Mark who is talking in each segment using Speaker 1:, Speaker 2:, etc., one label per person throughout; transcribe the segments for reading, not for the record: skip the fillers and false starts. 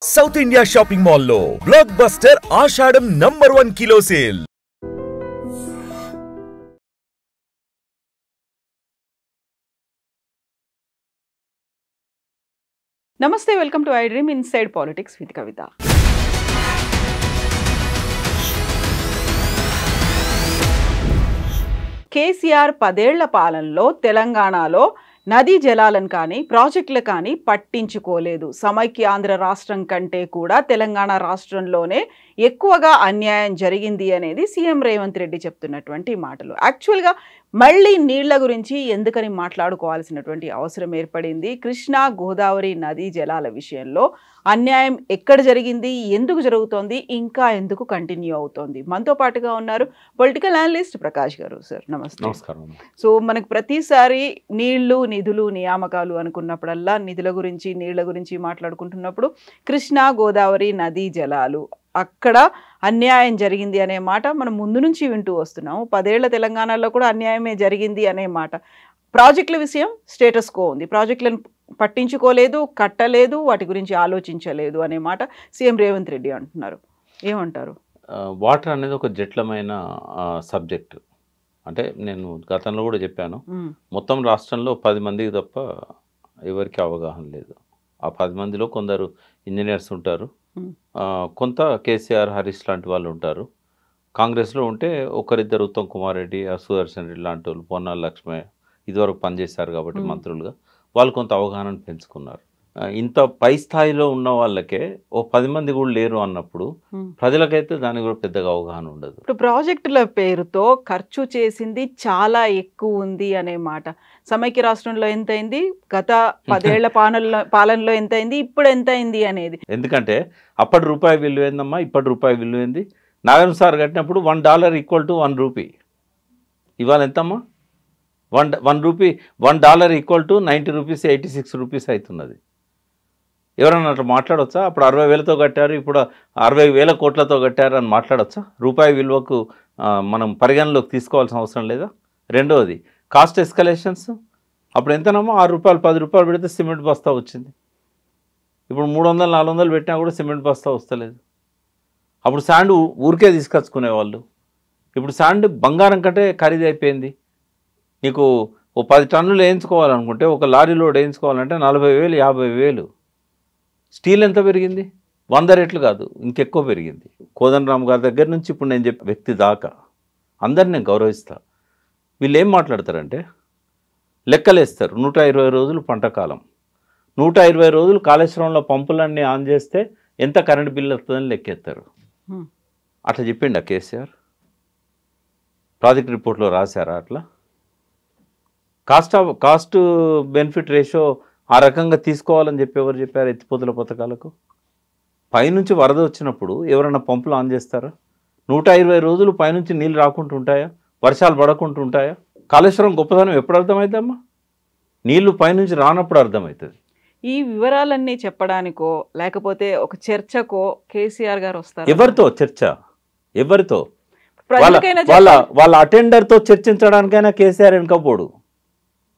Speaker 1: South India shopping mall లో block buster Ashadham #1 kilo sale.
Speaker 2: నమస్తే, welcome to I dream inside politics with Kavitha. KCR 10 ఏళ్ల పాలనలో తెలంగాణలో నదీ జలాలను కానీ ప్రాజెక్టులు కానీ పట్టించుకోలేదు. సమైక్యాంధ్ర రాష్ట్రం కంటే కూడా తెలంగాణ రాష్ట్రంలోనే ఎక్కువగా అన్యాయం జరిగింది అనేది సీఎం రేవంత్ రెడ్డి చెప్తున్నటువంటి మాటలు. యాక్చువల్గా మళ్ళీ నీళ్ల గురించి ఎందుకని మాట్లాడుకోవాల్సినటువంటి అవసరం ఏర్పడింది? కృష్ణా గోదావరి నదీ జలాల విషయంలో అన్యాయం ఎక్కడ జరిగింది, ఎందుకు జరుగుతోంది, ఇంకా ఎందుకు కంటిన్యూ అవుతోంది? మనతో పాటుగా ఉన్నారు పొలిటికల్ అనలిస్ట్ ప్రకాష్ గారు. సార్ నమస్తే.
Speaker 3: నమస్కారం.
Speaker 2: సో మనకు ప్రతిసారి నీళ్లు, నిధులు, నియామకాలు అనుకున్నప్పుడల్లా నిధుల గురించి, నీళ్ల గురించి మాట్లాడుకుంటున్నప్పుడు కృష్ణా గోదావరి నదీ జలాలు అక్కడ అన్యాయం జరిగింది అనే మాట మనం ముందు నుంచి వింటూ వస్తున్నాము. 10 ఏళ్ల తెలంగాణలో కూడా అన్యాయమే జరిగింది అనే మాట. ప్రాజెక్టుల విషయం స్టేటస్ కో ఉంది. ప్రాజెక్టులను పట్టించుకోలేదు, కట్టలేదు, వాటి గురించి ఆలోచించలేదు అనే మాట సీఎం రేవంత్ రెడ్డి అంటున్నారు. ఏమంటారు?
Speaker 3: వాటర్ అనేది ఒక జటిలమైన సబ్జెక్ట్. అంటే నేను గతంలో కూడా చెప్పాను, మొత్తం రాష్ట్రంలో 10 మందికి తప్ప ఎవరికి అవగాహన లేదు. ఆ 10 మందిలో కొందరు ఇంజనీర్స్ ఉంటారు, కొంత కేసీఆర్, హరీష్ లాంటి వాళ్ళు ఉంటారు. కాంగ్రెస్లో ఉంటే ఒకరిద్దరు, ఉత్తమ్ కుమార్ రెడ్డి, సుదర్శన్ రెడ్డి లాంటి వాళ్ళు, పొన్నాల లక్ష్మయ్య ఇదివరకు పనిచేశారు కాబట్టి మంత్రులుగా వాళ్ళు కొంత అవగాహన పెంచుకున్నారు. ఇంత పై స్థాయిలో ఉన్న వాళ్ళకే ఓ 10 మంది కూడా లేరు అన్నప్పుడు ప్రజలకైతే దాని కూడా పెద్దగా అవగాహన ఉండదు.
Speaker 2: ఇప్పుడు ప్రాజెక్టుల పేరుతో ఖర్చు చేసింది చాలా ఎక్కువ ఉంది అనే మాట. సమైక్య రాష్ట్రంలో ఎంత అయింది, గత 10 ఏళ్ల పాలనలో ఎంత అయింది, ఇప్పుడు ఎంత అయింది అనేది.
Speaker 3: ఎందుకంటే అప్పటి రూపాయి విలువ ఏందమ్మా, ఇప్పటి రూపాయి విలువ ఏంది? నాగరం సార్ కట్టినప్పుడు $1 = 1 రూపీ. ఇవాళ ఎంతమ్మా? $1 = 90 రూపీస్, 86 రూపీస్ అవుతున్నది. ఎవరన్నా అట్లా మాట్లాడవచ్చా? అప్పుడు 60,000తో కట్టారు, ఇప్పుడు 60,000 కోట్లతో కట్టారు అని మాట్లాడవచ్చా? రూపాయి విలువకు మనం పరిగణలోకి తీసుకోవాల్సిన అవసరం లేదా? రెండవది కాస్ట్ ఎస్కలేషన్స్. అప్పుడు ఎంతనమ్మా? ₹6, ₹10 పెడితే సిమెంట్ బస్తా వచ్చింది. ఇప్పుడు 300, 400 పెట్టినా కూడా సిమెంట్ బస్తా వస్తలేదు. అప్పుడు శాండ్ ఊరికే తీసుకొచ్చుకునేవాళ్ళు. ఇప్పుడు శాండ్ బంగారం కంటే ఖరీదు అయిపోయింది. నీకు ఓ 10 టన్నులు వేయించుకోవాలనుకుంటే, ఒక లారీ లోడ్ వేయించుకోవాలంటే 40,000, 50,000. స్టీల్ ఎంత పెరిగింది? 100 రెట్లు కాదు, ఇంకెక్కువ పెరిగింది. కోదండరామ్ గారి దగ్గర నుంచి ఇప్పుడు నేను చెప్పే వ్యక్తి దాకా అందరిని నేను గౌరవిస్తా. వీళ్ళు ఏం మాట్లాడతారంటే లెక్కలేస్తారు. 120 రోజులు పంటకాలం, 120 రోజులు కాళేశ్వరంలో పంపులన్నీ ఆన్ చేస్తే ఎంత కరెంట్ బిల్లు వస్తుందని లెక్కేస్తారు. అట్లా చెప్పిండా కేసీఆర్? ప్రాజెక్ట్ రిపోర్ట్లో రాశారా అట్లా? కాస్ట్ బెనిఫిట్ రేషియో ఆ రకంగా తీసుకోవాలని చెప్పి ఎవరు చెప్పారు? ఎత్తిపోతుల పథకాలకు పైనుంచి వరద వచ్చినప్పుడు ఎవరైనా పంపులు ఆన్ చేస్తారా? 120 రోజులు పైనుంచి నీళ్ళు రాకుండా ఉంటాయా? వర్షాలు పడకుండా ఉంటాయా? కాళేశ్వరం గొప్పదనం ఎప్పుడు అర్థమవుతామా? నీళ్లు పైనుంచి రానప్పుడు అర్థమవుతుంది.
Speaker 2: ఈ వివరాలన్నీ చెప్పడానికో లేకపోతే ఒక చర్చకో కేసీఆర్ గారు వస్తారు.
Speaker 3: ఎవరితో చర్చ? ఎవరితో? వాళ్ళ అటెండర్తో చర్చించడానికైనా కేసీఆర్ వెనుకపోడు.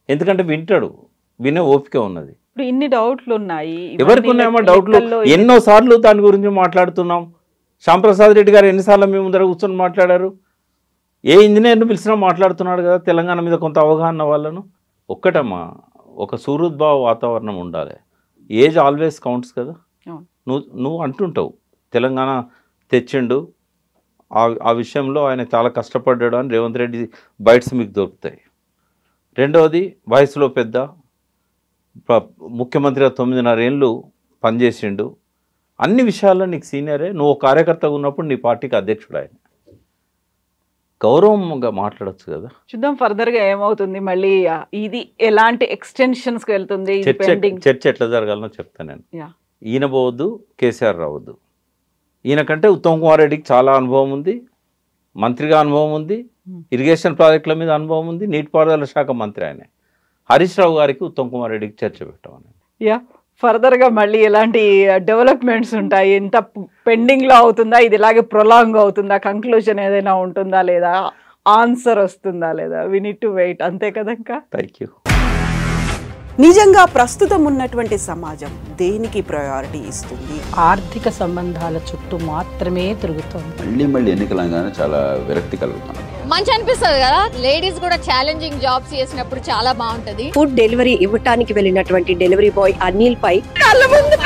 Speaker 3: ఎందుకంటే వింటాడు, వినే ఓపిక ఉన్నది.
Speaker 2: ఇప్పుడు ఇన్ని డౌట్లు ఉన్నాయి.
Speaker 3: ఎవరికి ఉన్నాయమ్మా డౌట్లు? ఎన్నోసార్లు దాని గురించి మాట్లాడుతున్నాం. శ్యాంప్రసాద్ రెడ్డి గారు ఎన్నిసార్లు మేము ముందర కూర్చొని మాట్లాడారు? ఏ ఇంజనీర్ను పిలిచినా మాట్లాడుతున్నాడు కదా తెలంగాణ మీద కొంత అవగాహన వాళ్ళను. ఒక్కటమ్మా, ఒక సూరుద్భావ వాతావరణం ఉండాలి. ఏజ్ ఆల్వేస్ కౌంట్స్ కదా. నువ్వు అంటుంటావు తెలంగాణ తెచ్చిండు, ఆ విషయంలో ఆయన చాలా కష్టపడ్డాడు అని రేవంత్ రెడ్డి బైట్స్ మీకు దొరుకుతాయి. రెండవది, వయసులో పెద్ద, ముఖ్యమంత్రిగా 9.5 ఏళ్ళు పనిచేసిండు, అన్ని విషయాల్లో నీకు సీనియరే. నువ్వు కార్యకర్తగా ఉన్నప్పుడు నీ పార్టీకి అధ్యక్షుడు ఆయన. గౌరవంగా మాట్లాడచ్చు కదా. చూద్దాం
Speaker 2: ఫర్దర్గా ఏమవుతుంది. మళ్ళీ ఇది ఎలాంటి ఎక్స్టెన్షన్స్కి వెళ్తుంది?
Speaker 3: చర్చ ఎట్లా జరగాలనో చెప్తాను నేను. ఈయన పోవద్దు, కేసీఆర్ రావద్దు. ఈయన కంటే ఉత్తమ్ కుమార్ రెడ్డికి చాలా అనుభవం ఉంది, మంత్రిగా అనుభవం ఉంది, ఇరిగేషన్ ప్రాజెక్టుల మీద అనుభవం ఉంది, నీటిపారుదల శాఖ మంత్రి ఆయనే. హరీష్ రావు గారికి ఉత్తమ్ కుమార్ రెడ్డికి చర్చ పెట్టమని.
Speaker 2: ఫర్దర్గా మళ్ళీ ఎలాంటి డెవలప్మెంట్స్ ఉంటాయి? ఎంత పెండింగ్లో అవుతుందా? ఇది ఇలాగే ప్రొలాంగ్ అవుతుందా? కంక్లూజన్ ఏదైనా ఉంటుందా లేదా? ఆన్సర్ వస్తుందా లేదా? వి నీడ్ టు వెయిట్, అంతే కదా. ఇంకా
Speaker 3: థ్యాంక్ యూ.
Speaker 2: నిజంగా ప్రస్తుతం ఉన్నటువంటి సమాజం దేనికి ప్రయారిటీ ఇస్తుంది?
Speaker 4: ఆర్థిక సంబంధాల చుట్టూ మాత్రమే తిరుగుతోంది.
Speaker 5: మళ్ళీ ఎన్నికలంగానే చాలా విరక్తి కలుగుతున్నాం.
Speaker 6: మంచి అనిపిస్తుంది కదా, లేడీస్ కూడా ఛాలెంజింగ్ జాబ్స్ చేసినప్పుడు చాలా బాగుంటది.
Speaker 7: ఫుడ్ డెలివరీ ఇవ్వటానికి వెళ్ళినటువంటి డెలివరీ బాయ్ అనిల్ పై
Speaker 2: కళ్ళ ముందు